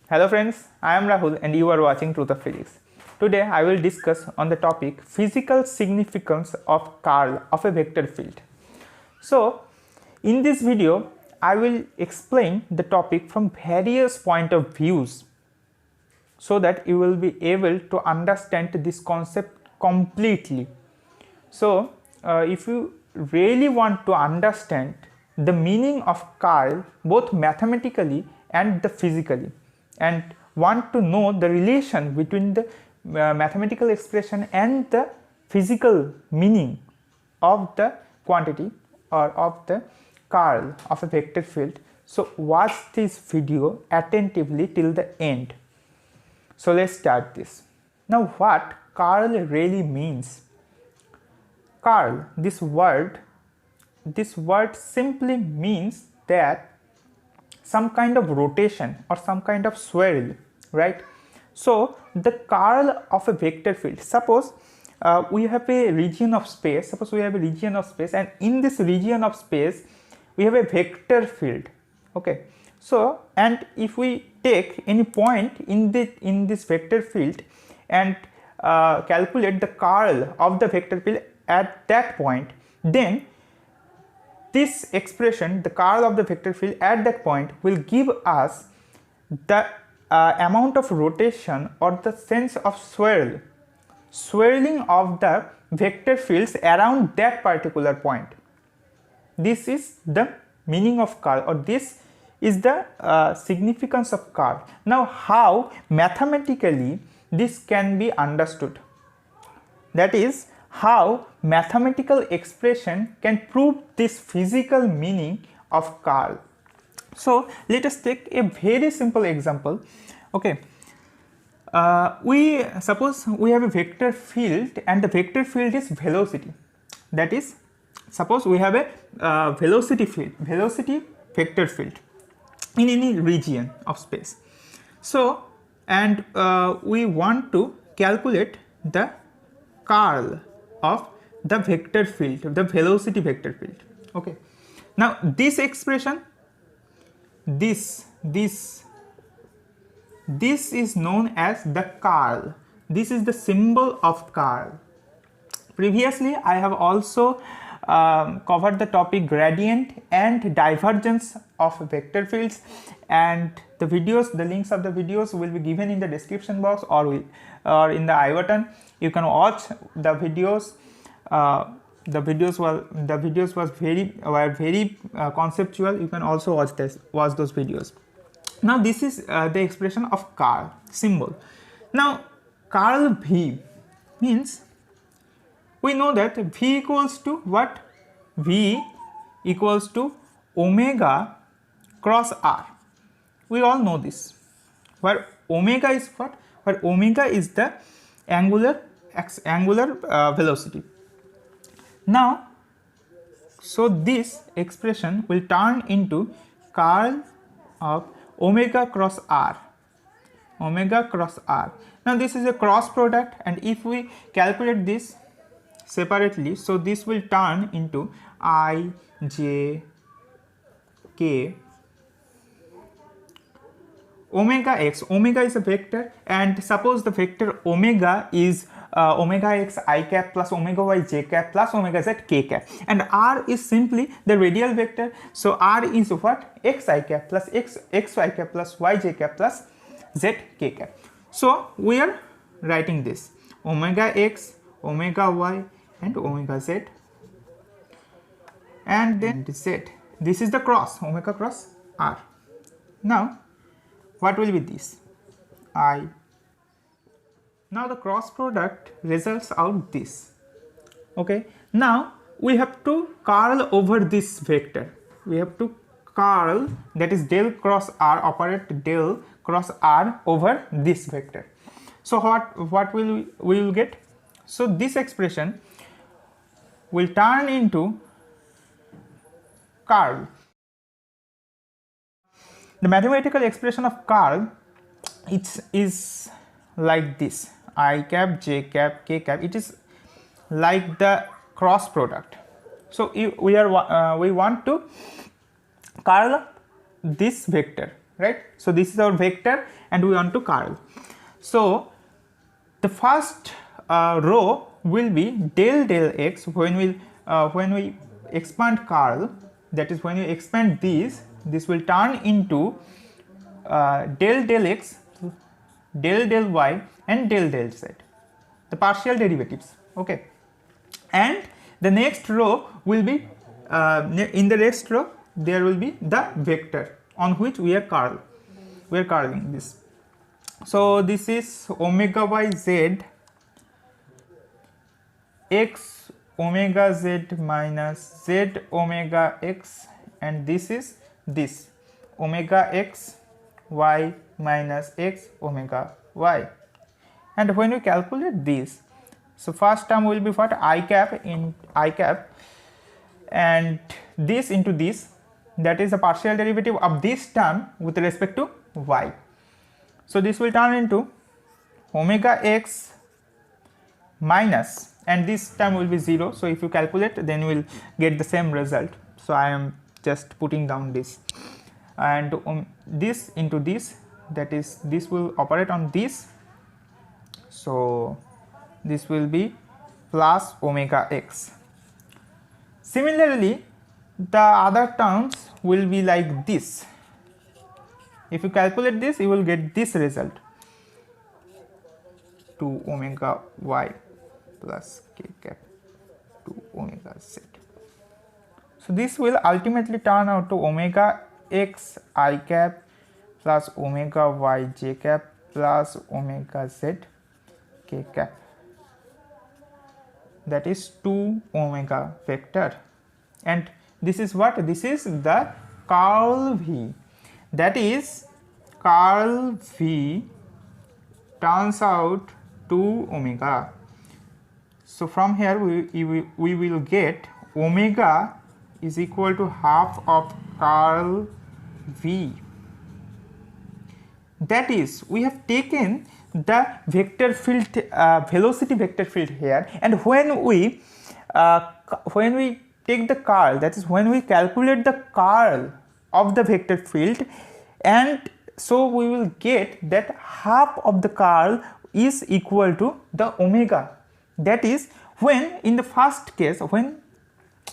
Hello friends, I am Rahul and you are watching Truth of Physics. Today I will discuss on the topic physical significance of curl of a vector field. So in this video I will explain the topic from various point of views so that you will be able to understand this concept completely. So if you really want to understand the meaning of curl both mathematically and the physically, and want to know the relation between the mathematical expression and the physical meaning of the quantity or of the curl of a vector field, so watch this video attentively till the end. So let's start this. Now what curl really means? Curl, this word simply means that some kind of rotation or some kind of swirl, right? So the curl of a vector field, suppose we have a region of space, and in this region of space we have a vector field, okay? So and if we take any point in this vector field and calculate the curl of the vector field at that point, then this expression, the curl of the vector field at that point, will give us the amount of rotation or the sense of swirling of the vector fields around that particular point. This is the meaning of curl, or this is the significance of curl. Now how mathematically this can be understood? That is, how mathematical expression can prove this physical meaning of curl. So let us take a very simple example. Okay, we suppose we have a vector field and the vector field is velocity. That is, suppose we have a velocity vector field in any region of space. So and we want to calculate the curl of the vector field, the velocity vector field. Okay, now this expression, this is known as the curl. This is the symbol of curl. Previously I have also covered the topic gradient and divergence of vector fields, and the links of the videos will be given in the description box or in the I button. You can watch the videos. The videos were very conceptual. You can also watch those videos. Now this is the expression of curl symbol. Now curl V means, we know that V equals to what? V equals to omega cross R. We all know this. Where omega is what? Where omega is the angular velocity. Now, so this expression will turn into curl of omega cross R. Omega cross R. Now this is a cross product, and if we calculate this separately, so this will turn into I j k omega x. Omega is a vector, and suppose the vector omega is omega x I cap plus omega y j cap plus omega z k cap, and R is simply the radial vector. So R is what? X I cap plus x y cap plus y j cap plus z k cap. So we are writing this omega x, omega y, and omega z, and then z. This is the cross, omega cross R. Now what will be this? I. Now the cross product results out this. Okay, now we have to curl over this vector. We have to curl, that is del cross R, operate del cross R over this vector. So what we will get? So this expression will turn into curl. The mathematical expression of curl, it is like this: I cap, j cap, k cap. It is like the cross product. So we want to curl this vector. right? So this is our vector and we want to curl. So the first row will be del x when we expand curl, that is when we expand this will turn into del x, del y and del z, the partial derivatives, okay. And the next row will be in the next row there will be the vector on which we are curling this. So this is omega by z x omega z minus z omega x, and this is this omega x y minus x omega y. And when we calculate this, so first term will be what, I cap in I cap, and this into this, that is the partial derivative of this term with respect to y. So this will turn into omega x minus, and this term will be 0. So if you calculate, then you will get the same result. So I am just putting down this, and this into this, that is this will operate on this. So this will be plus omega x. Similarly, the other terms will be like this. If you calculate this, you will get this result, 2 omega y plus k cap 2 omega z. So this will ultimately turn out to omega x I cap plus omega y j cap plus omega z k cap, that is 2 omega vector. And this is what? This is the curl V, that is curl V turns out 2 omega. So from here we will get omega is equal to half of curl V. That is, we have taken the vector field, velocity vector field here, and when we take the curl, that is when we calculate the curl of the vector field, and so we will get that half of the curl is equal to the omega. That is, when in the first case, when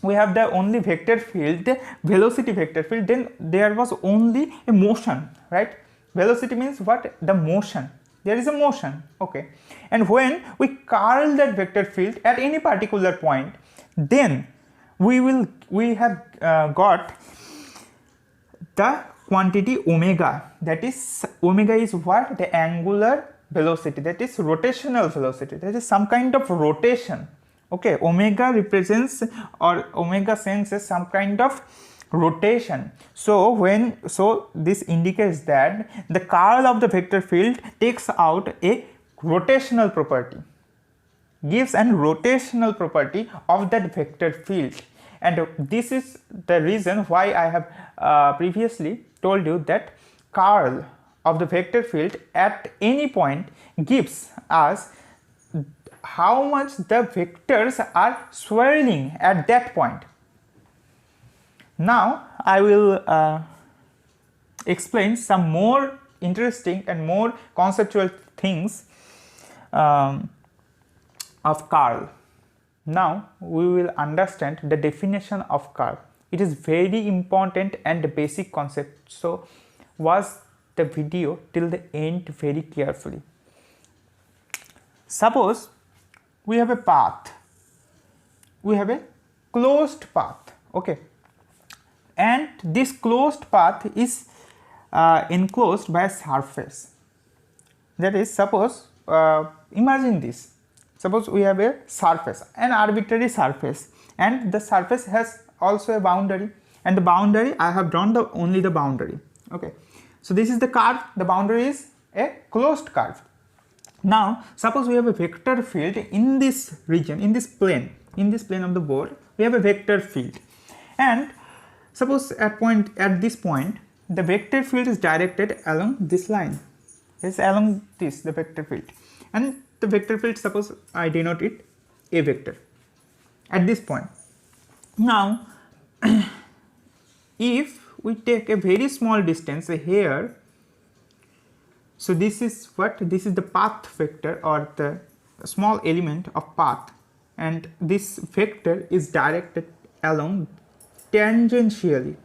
we have the only vector field, velocity vector field, then there was only a motion, right? Velocity means what? The motion. There is a motion, okay. And when we curl that vector field at any particular point, then we have got the quantity omega. That is, omega is what? The angular velocity, that is rotational velocity, that is some kind of rotation, okay. Omega represents, or omega senses some kind of rotation. So this indicates that the curl of the vector field takes out a rotational property, gives an rotational property of that vector field. And this is the reason why I have previously told you that curl of the vector field at any point gives us how much the vectors are swirling at that point. Now I will explain some more interesting and more conceptual things of curl. Now we will understand the definition of curl. It is very important and basic concept, so watch the video till the end very carefully. Suppose we have a path, we have a closed path, okay, and this closed path is enclosed by a surface. That is, suppose imagine this, suppose we have a surface, an arbitrary surface, and the surface has also a boundary, and the boundary I have drawn only the boundary, okay. So this is the curve, the boundary is a closed curve. Now suppose we have a vector field in this region, in this plane of the board, we have a vector field, and suppose at this point the vector field is directed along this line, yes, along this, the vector field, and the vector field, suppose I denote it a vector at this point. Now if we take a very small distance here, so this is what, this is the path vector or the small element of path, and this vector is directed along tangentially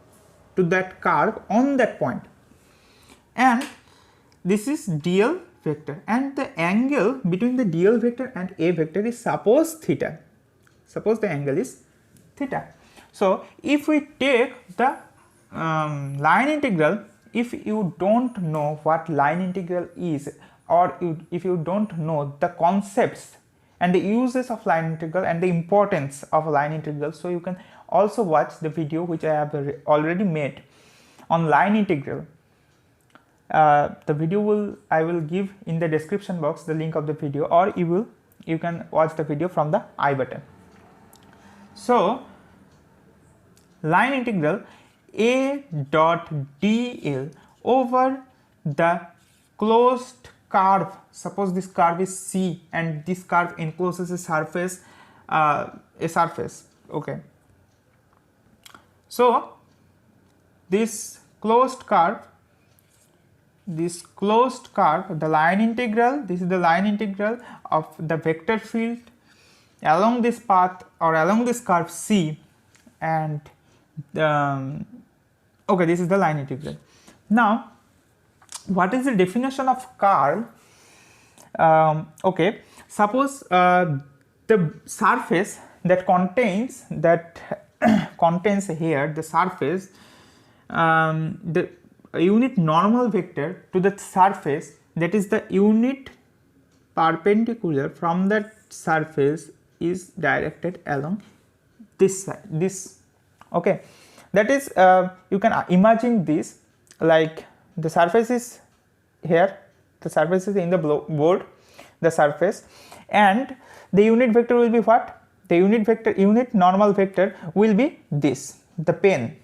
to that curve on that point, and this is dl vector, and the angle between the dl vector and a vector is suppose theta. Suppose the angle is theta. So if we take the line integral, if you don't know what line integral is, or if you don't know the concepts and the uses of line integral and the importance of line integral, so you can also watch the video which I have already made on line integral. The video I will give in the description box, the link of the video, or you can watch the video from the I button. So line integral a dot dl over the closed curve. Suppose this curve is C and this curve encloses a surface, okay. So this closed curve, the line integral, this is the line integral of the vector field along this path or along this curve C, and okay, this is the line integral. Now what is the definition of curl? Okay, suppose the surface that contains here the surface, the unit normal vector to the surface, that is the unit perpendicular from that surface is directed along this side, this, okay. That is, you can imagine this like the surface is here, the surface is in the board, the surface, and the unit vector will be what? The unit normal vector will be this, the plane,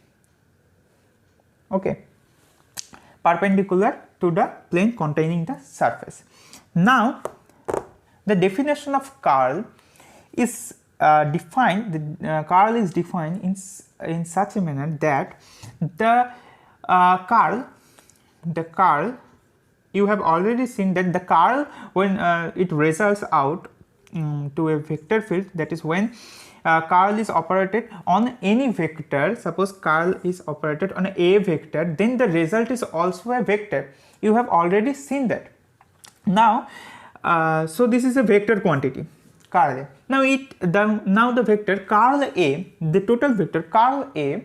okay, perpendicular to the plane containing the surface. Now the definition of curl is defined, curl is defined in such a manner that the curl, you have already seen that the curl, when it results out to a vector field, that is when curl is operated on any vector. Suppose curl is operated on a vector, then the result is also a vector. You have already seen that. Now so this is a vector quantity, curl A. Now the vector curl A, the total vector curl A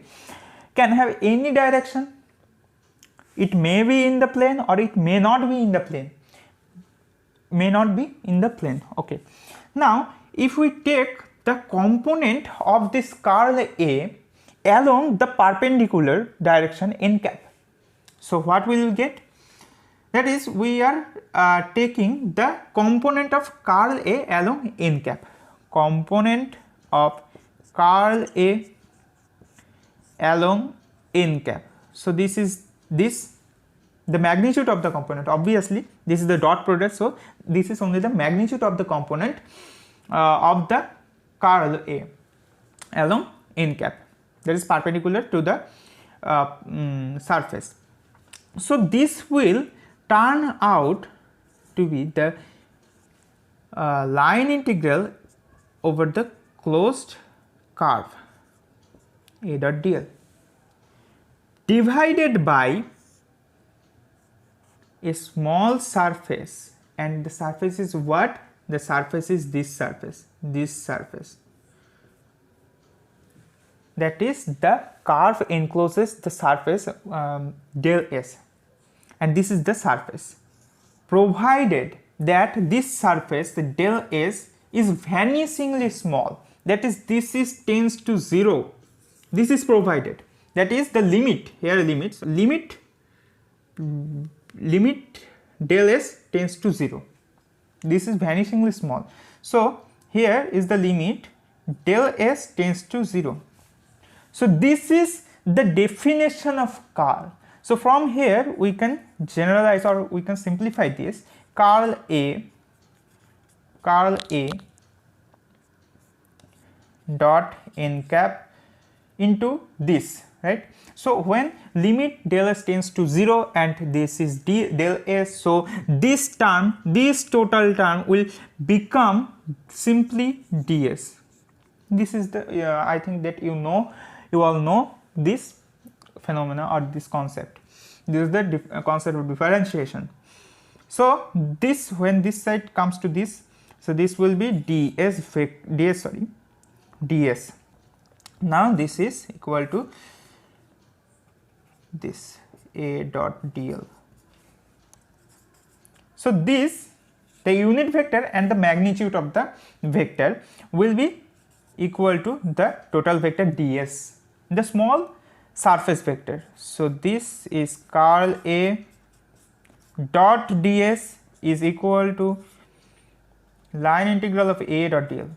can have any direction. It may be in the plane or it may not be in the plane. Okay. Now if we take the component of this curl A along the perpendicular direction n cap, so what we will get? That is, we are taking the component of curl A along n cap, component of curl A along n cap. So this is the magnitude of the component. Obviously this is the dot product, so this is only the magnitude of the component of the curl A along n cap, that is perpendicular to the surface. So this will turn out to be the line integral over the closed curve A dot dl divided by a small surface, and the surface is what? The surface is this surface, that is the curve encloses the surface del S, and this is the surface, provided that this surface, the del S, is vanishingly small, that is this is tends to 0. This is provided, that is the limit, here limit del S tends to 0. This is vanishingly small. So here is the limit del S tends to 0. So this is the definition of curl. So from here we can generalize or we can simplify this. Curl A dot n cap into this, right? So when limit del s tends to 0 and this is del s, so this term, this total term will become simply ds. This is the I think that you all know this phenomena or this concept. This is the concept of differentiation. So this, when this side comes to this, so this will be ds ds. Now this is equal to this a dot dl. So this, the unit vector and the magnitude of the vector will be equal to the total vector ds, the small surface vector. So this is curl A dot ds is equal to line integral of A dot dl,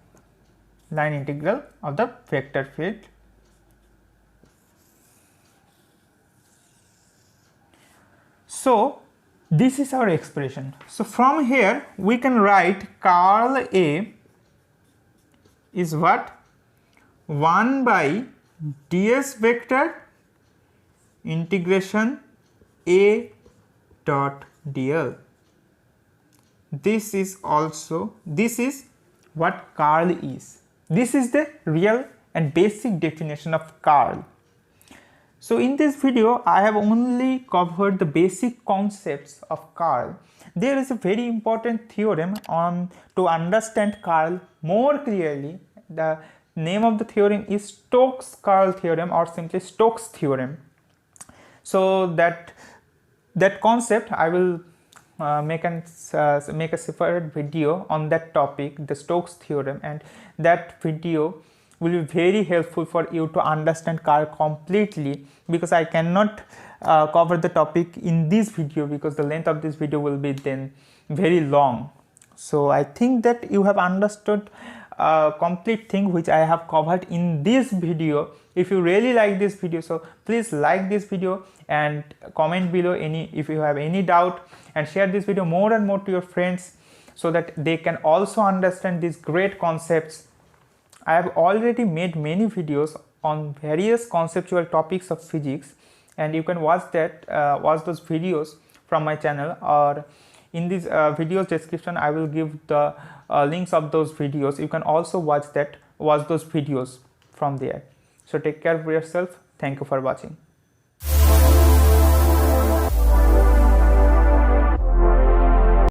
line integral of the vector field. So this is our expression. So from here we can write curl A is what? 1 by ds vector integration A dot dl. This is what curl is. This is the real and basic definition of curl. So in this video I have only covered the basic concepts of curl. There is a very important theorem on to understand curl more clearly. The name of the theorem is Stokes curl theorem or simply Stokes theorem. So that concept I will make a separate video on that topic, the Stokes theorem, and that video will be very helpful for you to understand curl completely, because I cannot cover the topic in this video because the length of this video will be then very long. So I think that you have understood a complete thing which I have covered in this video. If you really like this video, so please like this video and comment below if you have any doubt, and share this video more and more to your friends so that they can also understand these great concepts. I have already made many videos on various conceptual topics of physics, and you can watch those videos from my channel, or in this video's description I will give the links of those videos. You can also watch those videos from there. So take care of yourself. Thank you for watching.